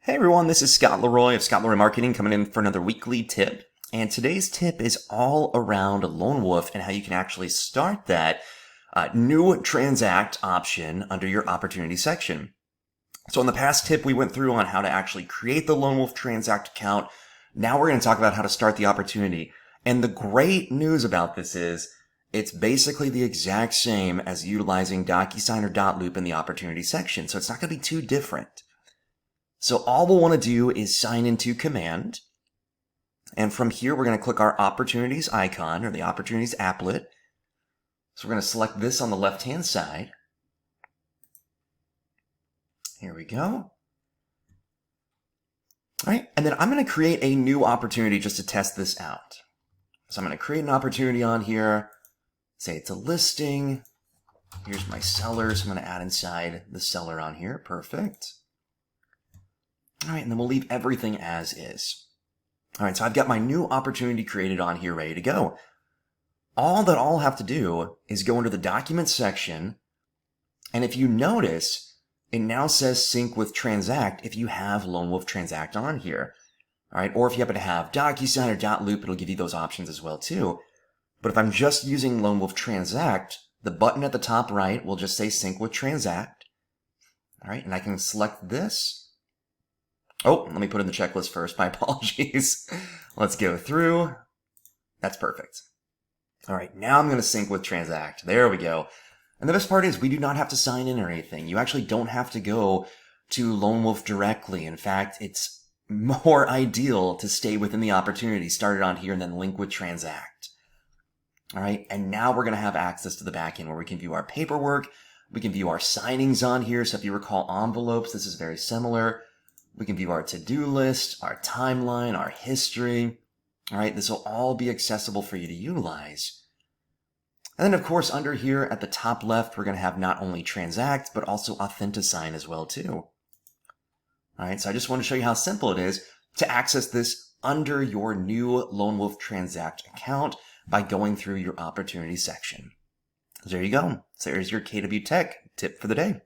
Hey everyone, this is Scott Leroy of Scott Leroy Marketing coming in for another weekly tip. And today's tip is all around Lone Wolf and how you can actually start that new transact option under your opportunity section. So in the past tip, we went through on how to actually create the Lone Wolf Transact account. Now we're going to talk about how to start the opportunity. And the great news about this is it's basically the exact same as utilizing DocuSign or dotloop in the opportunity section. So it's not going to be too different. So all we'll want to do is sign into command. And from here, we're going to click our opportunities icon or the opportunities applet. So we're going to select this on the left-hand side. Here we go. All right, and then I'm going to create a new opportunity just to test this out. So I'm going to create an opportunity on here. Say it's a listing. Here's my seller, so I'm going to add inside the seller on here. Perfect. All right, and then we'll leave everything as is. All right, so I've got my new opportunity created on here ready to go. All that I'll have to do is go into the Documents section, and if you notice, it now says Sync with Transact if you have Lone Wolf Transact on here. All right, or if you happen to have DocuSign or dotloop, it'll give you those options as well too. But if I'm just using Lone Wolf Transact, the button at the top right will just say Sync with Transact. All right, and I can select this. Oh, let me put in the checklist first. My apologies. Let's go through. That's perfect. All right, now I'm going to sync with Transact. There we go. And the best part is we do not have to sign in or anything. You actually don't have to go to Lone Wolf directly. In fact, it's more ideal to stay within the opportunity, start it on here, and then link with Transact. All right, and now we're going to have access to the backend where we can view our paperwork. We can view our signings on here. So if you recall envelopes, this is very similar. We can view our to-do list, our timeline, our history. All right, this will all be accessible for you to utilize. And then, of course, under here at the top left, we're going to have not only Transact, but also Authentisign as well, too. All right, so I just want to show you how simple it is to access this under your new Lone Wolf Transact account by going through your opportunity section. So there you go. So there's your KW Tech tip for the day.